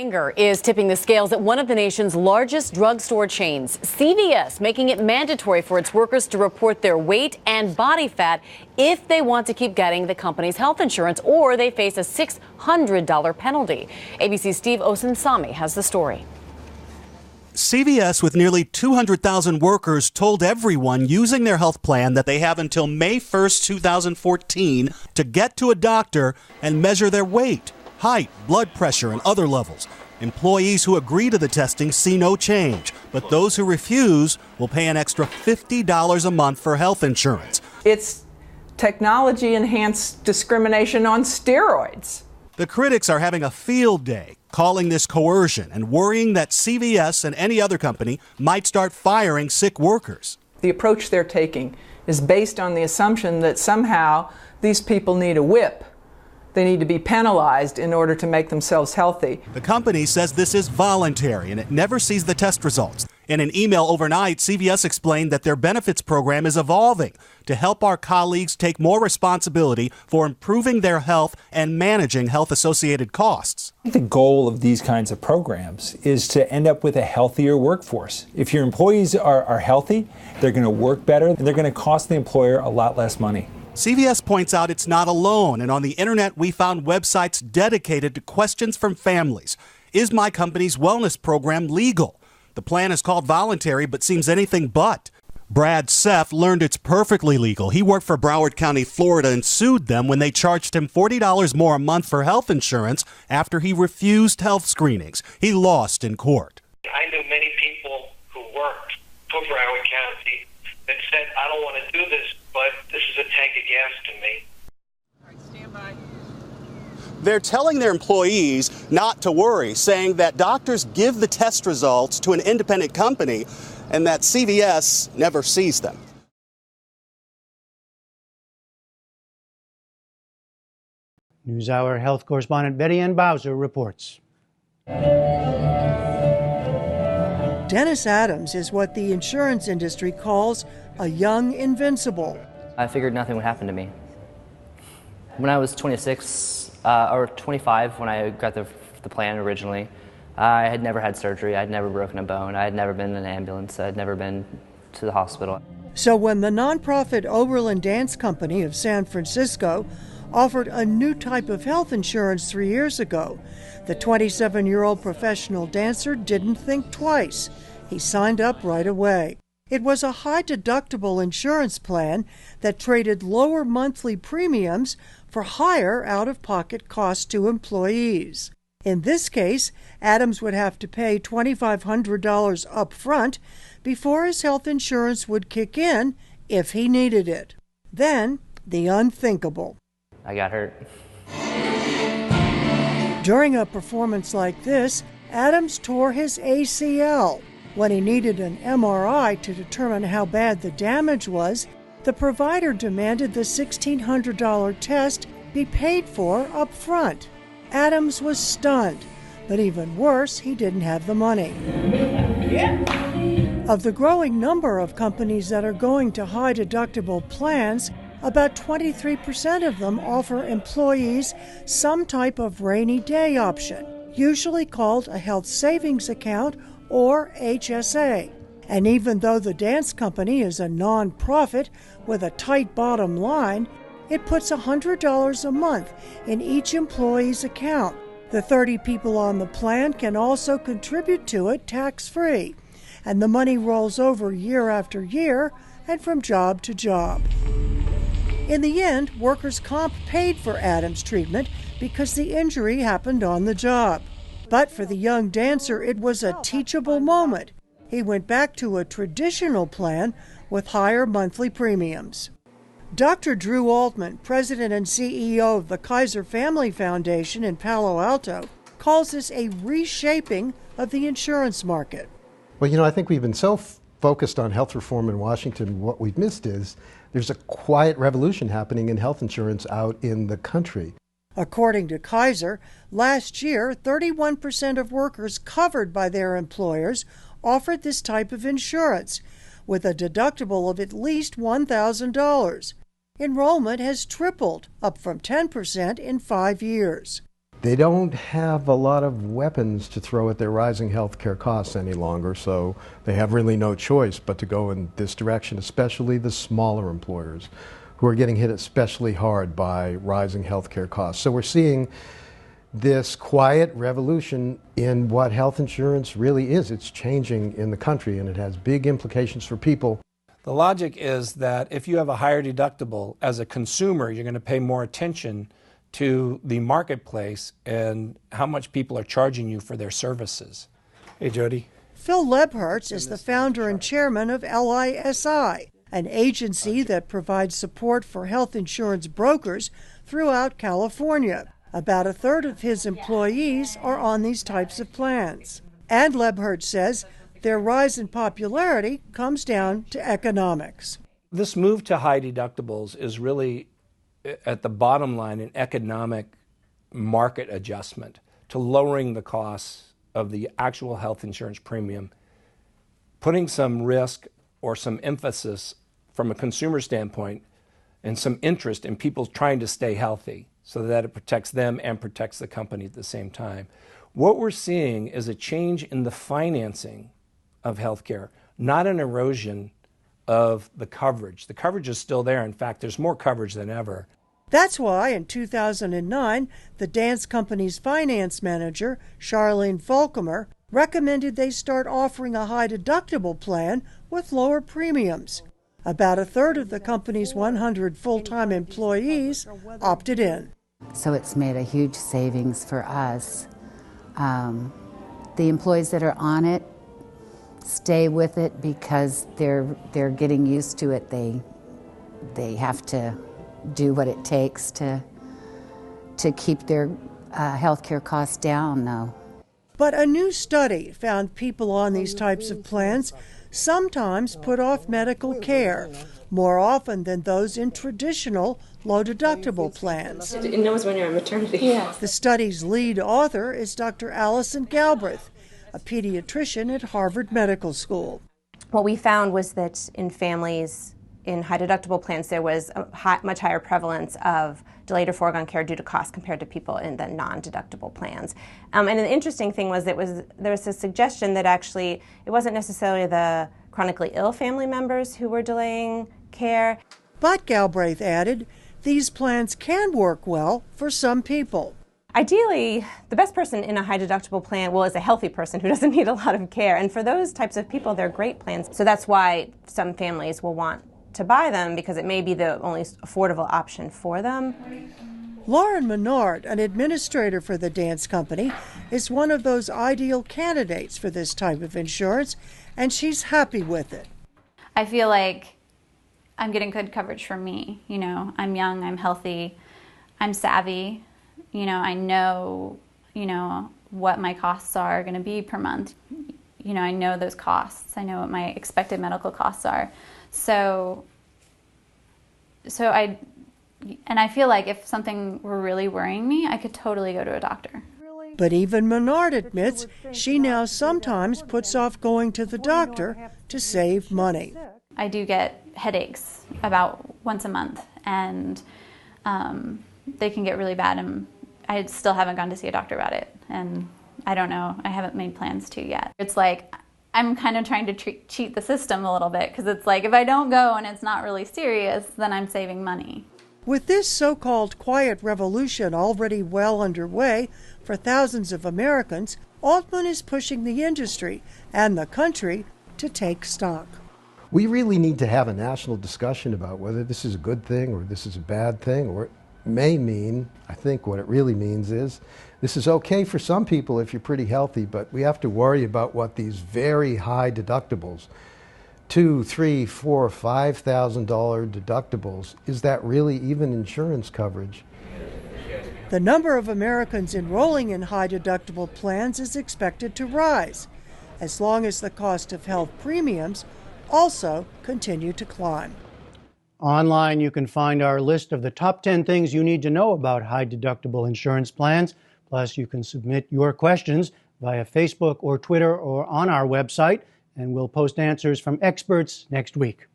Anger is tipping the scales at one of the nation's largest drugstore chains, CVS, making it mandatory for its workers to report their weight and body fat if they want to keep getting the company's health insurance, or they face a $600 penalty. ABC's Steve Osunsami has the story. CVS, with nearly 200,000 workers, told everyone using their health plan that they have until May 1st, 2014 to get to a doctor and measure their weight, height, blood pressure, and other levels. Employees who agree to the testing see no change, but those who refuse will pay an extra $50 a month for health insurance. It's technology-enhanced discrimination on steroids. The critics are having a field day, calling this coercion and worrying that CVS and any other company might start firing sick workers. The approach they're taking is based on the assumption that somehow these people need a whip. They need to be penalized in order to make themselves healthy. The company says this is voluntary and it never sees the test results. In an email overnight, CVS explained that their benefits program is evolving to help our colleagues take more responsibility for improving their health and managing health-associated costs. The goal of these kinds of programs is to end up with a healthier workforce. If your employees are healthy, they're going to work better and they're going to cost the employer a lot less money. CVS points out it's not alone, and on the internet we found websites dedicated to questions from families. Is my company's wellness program legal? The plan is called voluntary, but seems anything but. Brad Seff learned it's perfectly legal. He worked for Broward County, Florida, and sued them when they charged him $40 more a month for health insurance after he refused health screenings. He lost in court. I knew many people who worked for Broward County that said, I don't want to do this, but this is a tank of gas to me. All right, stand by. They're telling their employees not to worry, saying that doctors give the test results to an independent company and that CVS never sees them. NewsHour health correspondent Betty Ann Bowser reports. Dennis Adams is what the insurance industry calls a young invincible. I figured nothing would happen to me. When I was 26, or 25 when I got the plan originally, I had never had surgery, I had never broken a bone, I had never been in an ambulance, I had never been to the hospital. So when the nonprofit Oberlin Dance Company of San Francisco offered a new type of health insurance 3 years ago, the 27-year-old professional dancer didn't think twice. He signed up right away. It was a high-deductible insurance plan that traded lower monthly premiums for higher out-of-pocket costs to employees. In this case, Adams would have to pay $2,500 up front before his health insurance would kick in if he needed it. Then, the unthinkable. I got hurt. During a performance like this, Adams tore his ACL. When he needed an MRI to determine how bad the damage was, the provider demanded the $1,600 test be paid for up front. Adams was stunned, but even worse, he didn't have the money. Of the growing number of companies that are going to high-deductible plans, about 23% of them offer employees some type of rainy day option, usually called a health savings account or HSA. And even though the dance company is a non-profit with a tight bottom line, it puts $100 a month in each employee's account. The 30 people on the plan can also contribute to it tax-free, and the money rolls over year after year and from job to job. In the end, workers' comp paid for Adams' treatment because the injury happened on the job. But for the young dancer, it was a teachable moment. He went back to a traditional plan with higher monthly premiums. Dr. Drew Altman, president and CEO of the Kaiser Family Foundation in Palo Alto, calls this a reshaping of the insurance market. Well, I think we've been so focused on health reform in Washington. What we've missed is there's a quiet revolution happening in health insurance out in the country. According to Kaiser, last year, 31% of workers covered by their employers offered this type of insurance, with a deductible of at least $1,000. Enrollment has tripled, up from 10% in 5 years. They don't have a lot of weapons to throw at their rising health care costs any longer, so they have really no choice but to go in this direction, especially the smaller employers who are getting hit especially hard by rising health care costs. So we're seeing this quiet revolution in what health insurance really is. It's changing in the country, and it has big implications for people. The logic is that if you have a higher deductible, as a consumer, you're going to pay more attention to the marketplace and how much people are charging you for their services. Hey, Jody. Phil Lebherz is the founder and chairman of LISI, an agency that provides support for health insurance brokers throughout California. About a third of his employees are on these types of plans. And Lebherz says their rise in popularity comes down to economics. This move to high deductibles is really, at the bottom line, an economic market adjustment to lowering the costs of the actual health insurance premium, putting some risk or some emphasis from a consumer standpoint and some interest in people trying to stay healthy so that it protects them and protects the company at the same time. What we're seeing is a change in the financing of healthcare, not an erosion of the coverage. The coverage is still there. In fact, there's more coverage than ever. That's why in 2009, the dance company's finance manager, Charlene Falcomer, recommended they start offering a high deductible plan with lower premiums. About a third of the company's 100 full-time employees opted in. So it's made a huge savings for us. The employees that are on it stay with it because they're getting used to it. They have to do what it takes to keep their healthcare costs down now. But a new study found people on these types of plans sometimes put off medical care more often than those in traditional low-deductible plans. It knows when you're on maternity. Yes. The study's lead author is Dr. Allison Galbraith, a pediatrician at Harvard Medical School. What we found was that in families in high-deductible plans, there was a much higher prevalence of delayed or foregone care due to cost compared to people in the non-deductible plans. And the interesting thing was there was a suggestion that actually it wasn't necessarily the chronically ill family members who were delaying care. But Galbraith added, these plans can work well for some people. Ideally, the best person in a high-deductible plan, is a healthy person who doesn't need a lot of care. And for those types of people, they're great plans. So that's why some families will want to buy them, because it may be the only affordable option for them. Lauren Menard, an administrator for the dance company, is one of those ideal candidates for this type of insurance, and she's happy with it. I feel like I'm getting good coverage for me. You know, I'm young, I'm healthy, I'm savvy. You know, I know, what my costs are going to be per month. You know, I know those costs. I know what my expected medical costs are. So I feel like if something were really worrying me, I could totally go to a doctor. But even Menard admits she now sometimes puts off going to the doctor to save money. I do get headaches about once a month, and they can get really bad, and I still haven't gone to see a doctor about it. And I don't know, I haven't made plans to yet. It's like I'm kind of trying to cheat the system a little bit, because it's like if I don't go and it's not really serious, then I'm saving money. With this so-called quiet revolution already well underway for thousands of Americans, Altman is pushing the industry and the country to take stock. We really need to have a national discussion about whether this is a good thing or this is a bad thing, or it may mean, I think what it really means is, this is okay for some people if you're pretty healthy, but we have to worry about what these very high deductibles, $2,000, $3,000, $4,000, $5,000 deductibles, is that really even insurance coverage? The number of Americans enrolling in high deductible plans is expected to rise, as long as the cost of health premiums also continue to climb. Online, you can find our list of the top 10 things you need to know about high deductible insurance plans. Plus, you can submit your questions via Facebook or Twitter or on our website, and we'll post answers from experts next week.